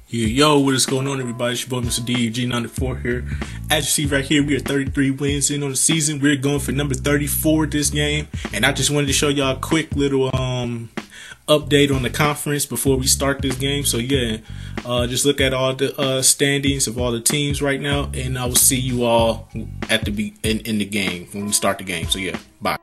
Yo, what is going on, everybody? It's your boy, Mr. DG94 here. As you see right here, we are 33 wins in on the season. We're going for number 34 this game. And I just wanted to show y'all a quick little update on the conference before we start this game. So yeah, just look at all the standings of all the teams right now. And I will see you all at the in the game when we start the game. So yeah, bye.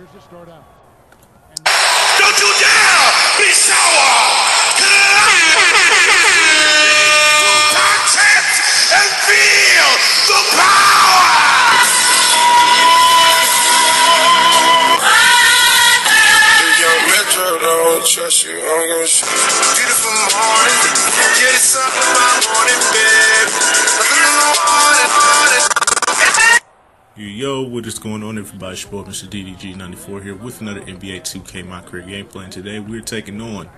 To start out. Don't you dare be sour! Contact and feel the power! Young Metro don't trust you, I'm gonna shoot you. Beautiful morning, get it something my morning, babe. Nothing in the morning. Yo, what is going on, everybody? It's your boy, Mr. DDG94 here with another NBA 2K MyCareer gameplay. And today we're taking on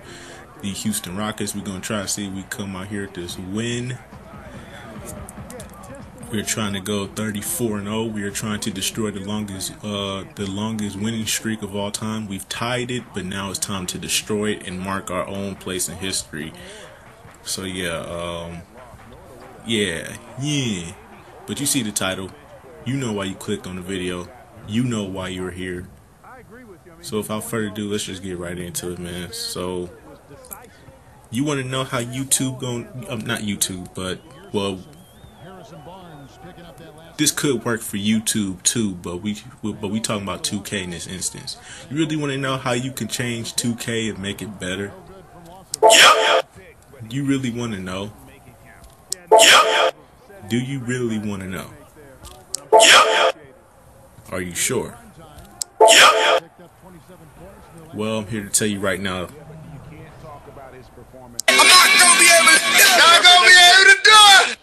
the Houston Rockets. We're going to try to see if we come out here with this win. We're trying to go 34-0. We are trying to destroy the longest winning streak of all time. We've tied it, but now it's time to destroy it and mark our own place in history. So yeah, yeah. But you see the title. You know why you clicked on the video. You know why you're here. So without further ado, let's just get right into it, man. So you want to know how YouTube not YouTube, but well, this could work for YouTube too, but we talking about 2K in this instance. You really want to know how you can change 2K and make it better? Yeah. You really want to know? Yeah. Do you really want to know? Yeah. Are you sure? Yeah. Well, I'm here to tell you right now. I'm not gonna be able to do it.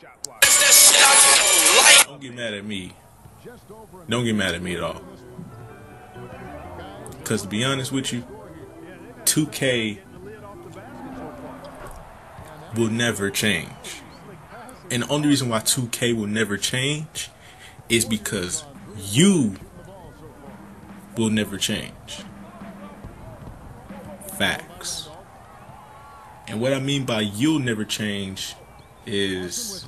Don't get mad at me. Don't get mad at me at all. Because to be honest with you, 2K will never change. And the only reason why 2K will never change is because you will never change. Facts. And what I mean by you'll never change is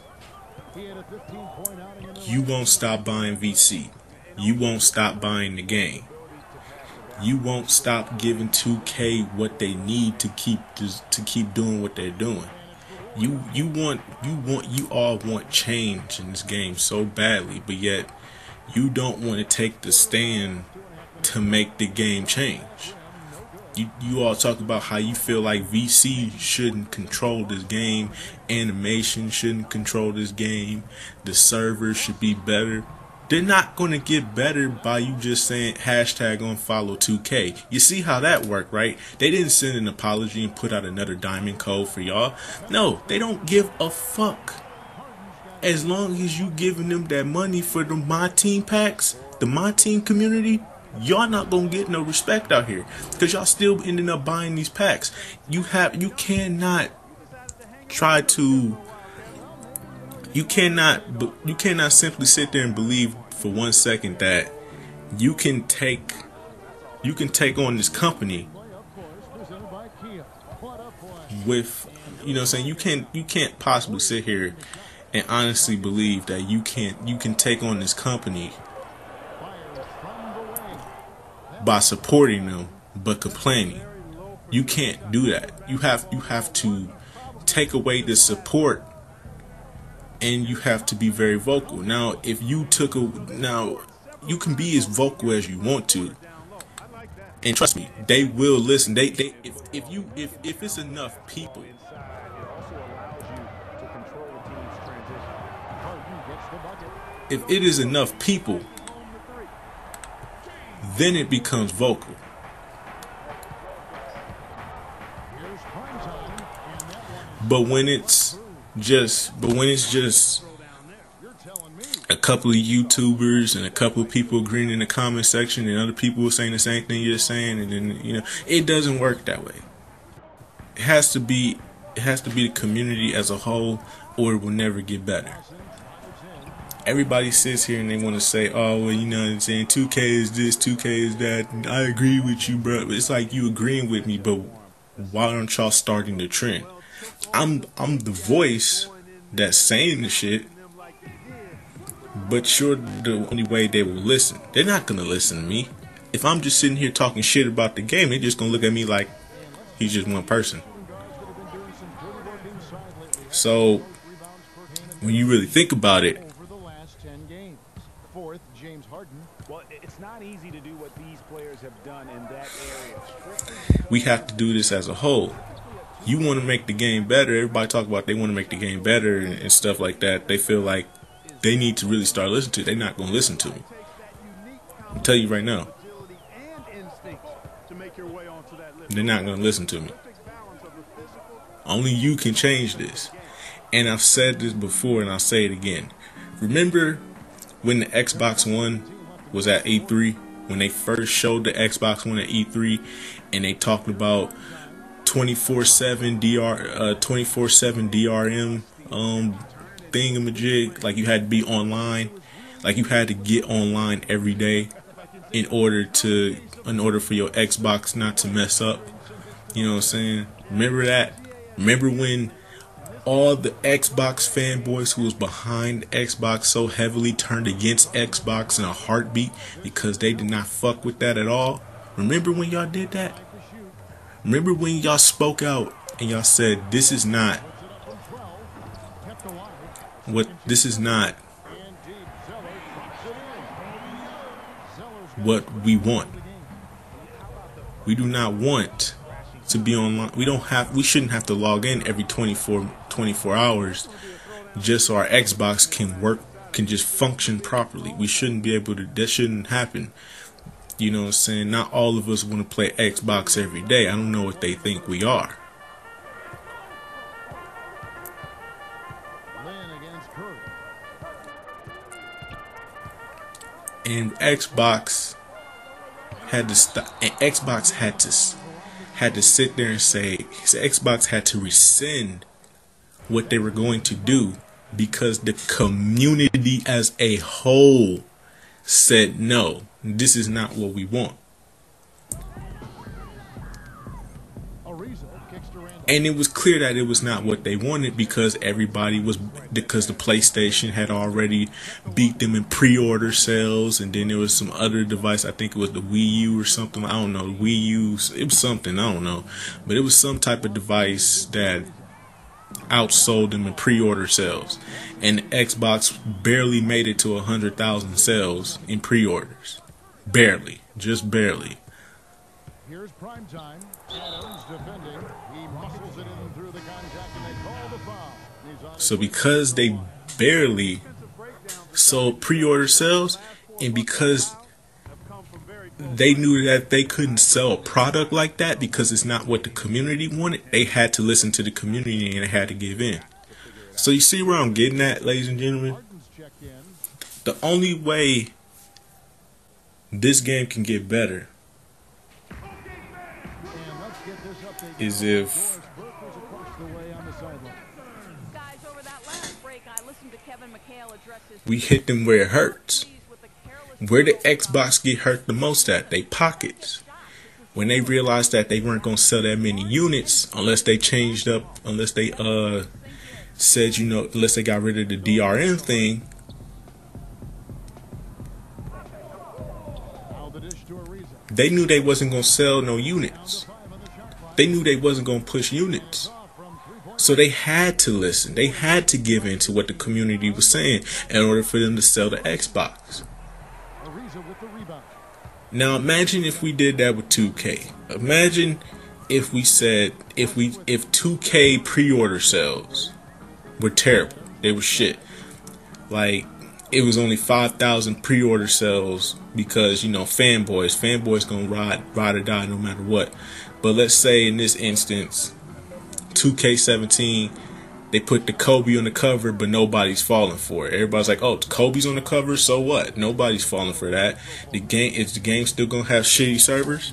you won't stop buying VC. You won't stop buying the game. You won't stop giving 2K what they need to keep doing what they're doing. You all want change in this game so badly, but yet you don't want to take the stand to make the game change. You all talk about how you feel like VC shouldn't control this game, animation shouldn't control this game, the servers should be better. They're not going to get better by you just saying hashtag unfollow 2K. You see how that worked, right? They didn't send an apology and put out another diamond code for y'all. No, they don't give a fuck. As long as you giving them that money for the My Team packs, the My Team community, y'all not going to get no respect out here. Because y'all still ending up buying these packs. You cannot simply sit there and believe for 1 second that you can take on this company with, you know what I'm saying, you can't possibly sit here and honestly believe that you can take on this company by supporting them but complaining. You can't do that. You have to take away the support, and you have to be very vocal. Now, if you you can be as vocal as you want to, and trust me, they will listen. If it's enough people, if it is enough people, then it becomes vocal. But when it's just a couple of YouTubers and a couple of people agreeing in the comment section, and other people saying the same thing you're saying, and then it doesn't work that way. It has to be the community as a whole, or it will never get better. Everybody sits here and they want to say, oh, well, you know what I'm saying, 2K is this, 2K is that. I agree with you, bro. It's like you agreeing with me, but why aren't y'all starting the trend? I'm the voice that's saying the shit, but you're the only way they will listen. They're not gonna listen to me. If I'm just sitting here talking shit about the game, they're just gonna look at me like he's just one person. So when you really think about it, well, it's not easy to do what these players have done in that area. we have to do this as a whole. You want to make the game better. Everybody talk about they want to make the game better and stuff like that. They feel like they need to really start listening to it. They're not going to listen to me. I'll tell you right now. They're not going to listen to me. Only you can change this. And I've said this before and I'll say it again. Remember when the Xbox One was at E3? When they first showed the Xbox One at E3 and they talked about 24/7 DRM thingamajig, like you had to be online, like you had to get online every day in order for your Xbox not to mess up. You know what I'm saying? Remember that? Remember when all the Xbox fanboys who was behind Xbox so heavily turned against Xbox in a heartbeat because they did not fuck with that at all? Remember when y'all did that? Remember when y'all spoke out and y'all said this is not what we want. We do not want to be online. We shouldn't have to log in every 24 hours just so our Xbox can just function properly. We shouldn't be able to, that shouldn't happen. You know what I'm saying? Not all of us want to play Xbox every day. I don't know what they think we are. And Xbox had to stop. And Xbox had to sit there and say, Xbox had to rescind what they were going to do because the community as a whole said no, this is not what we want. And it was clear that it was not what they wanted because the PlayStation had already beat them in pre-order sales, and then there was some other device, I think it was the Wii U or something, I don't know, Wii U, it was something, I don't know, but it was some type of device that outsold them in pre-order sales, and Xbox barely made it to 100,000 sales in pre-orders. Barely, just barely. Here's prime time. Adams defending. He muscles it in through the contact and they call the foul. So because they barely sold pre-order sales, and because they knew that they couldn't sell a product like that because it's not what the community wanted, they had to listen to the community and they had to give in. So you see where I'm getting at, ladies and gentlemen? The only way this game can get better is if we hit them where it hurts. Where did Xbox get hurt the most at? They pockets. When they realized that they weren't going to sell that many units unless they changed up, unless they said, you know, unless they got rid of the DRM thing. Now the dish to Ariza. They knew they wasn't going to sell no units. They knew they wasn't going to push units. So they had to listen. They had to give in to what the community was saying in order for them to sell the Xbox. Ariza with the rebound. Now imagine if we did that with 2K. Imagine if we said if 2K pre-order sales were terrible. They were shit. Like it was only 5,000 pre-order sales because, you know, fanboys gonna ride or die no matter what. But let's say in this instance, 2K17, they put the Kobe on the cover, but nobody's falling for it. Everybody's like, "Oh, Kobe's on the cover, so what?" Nobody's falling for that. The game still gonna have shitty servers?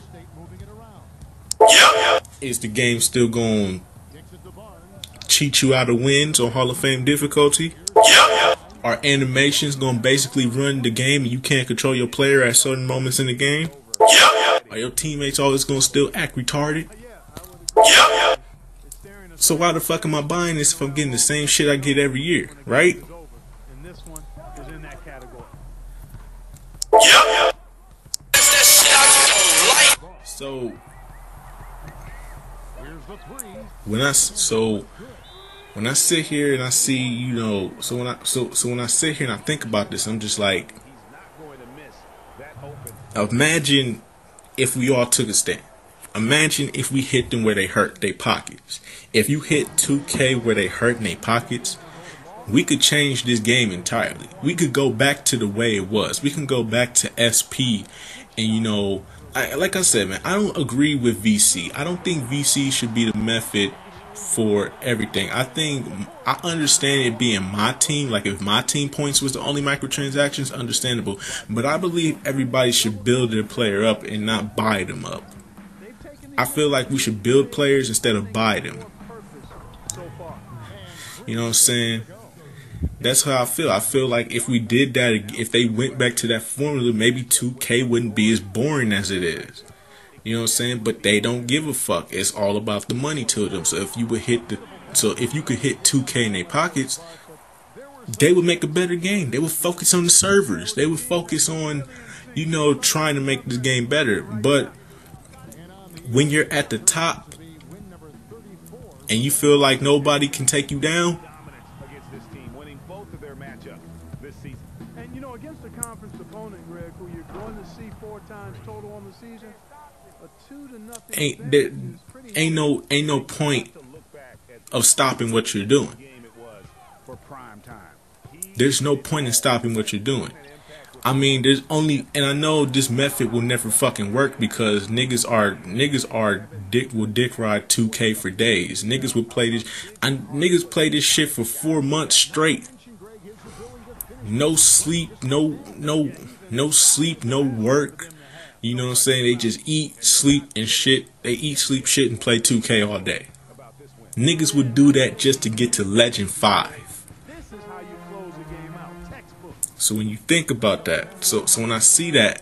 Yeah. Is the game still gonna cheat you out of wins on Hall of Fame difficulty? Yeah. Are animations gonna basically run the game and you can't control your player at certain moments in the game? Yeah. Are your teammates always gonna still act retarded? Yeah. So why the fuck am I buying this if I'm getting the same shit I get every year, right? And this one is in that category. Yeah. So Here's the three. when I sit here and I see, you know, so when I sit here and I think about this, I'm just like, He's not going to miss that open. imagine if we all took a stand. Imagine if we hit them where they hurt their pockets. If you hit 2K where they hurt in their pockets, we could change this game entirely. We could go back to the way it was. We can go back to SP, and you know, like I said, man, I don't agree with VC. I don't think VC should be the method for everything. I understand it being my team. Like if my team points was the only microtransactions, understandable. But I believe everybody should build their player up and not buy them up. I feel like we should build players instead of buy them. You know what I'm saying? That's how I feel. I feel like if we did that, if they went back to that formula, maybe 2K wouldn't be as boring as it is. You know what I'm saying? But they don't give a fuck. It's all about the money to them. So if you could hit 2K in their pockets, they would make a better game. They would focus on the servers. They would focus on, you know, trying to make this game better. But when you're at the top and you feel like nobody can take you down, Against this team, winning both of their matchups this season. And you know, against a conference opponent, Greg, who you're going to see 4 times total on the season, a 2-0 ain't no point of stopping what you're doing. Game it was for prime time. There's no point in stopping what you're doing. I mean, there's only, and I know this method will never fucking work because niggas will dick ride 2K for days. Niggas will play this. Niggas play this shit for 4 months straight. No sleep, no sleep, no work. You know what I'm saying? They just eat, sleep, and shit. They eat, sleep, shit, and play 2K all day. Niggas would do that just to get to Legend 5. This is how you close a game out. Textbook. So when you think about that, so when I see that,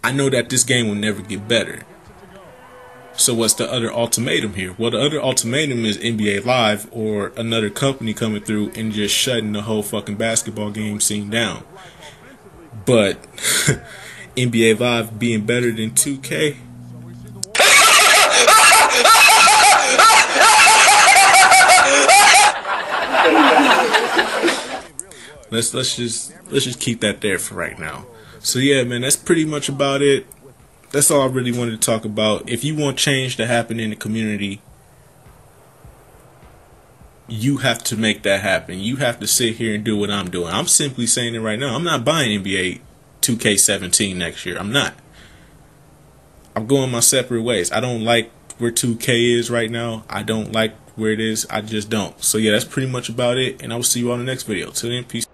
I know that this game will never get better. So what's the other ultimatum here? Well, the other ultimatum is NBA Live or another company coming through and just shutting the whole fucking basketball game scene down. But NBA Live being better than 2K, let's just keep that there for right now. So yeah, man, that's pretty much about it. That's all I really wanted to talk about. If you want change to happen in the community, you have to make that happen. You have to sit here and do what I'm doing. I'm simply saying it right now. I'm not buying NBA 2K17 next year. I'm not. I'm going my separate ways. I don't like where 2K is right now. I don't like where it is. I just don't. So yeah, that's pretty much about it. And I will see you on the next video. Till then, peace.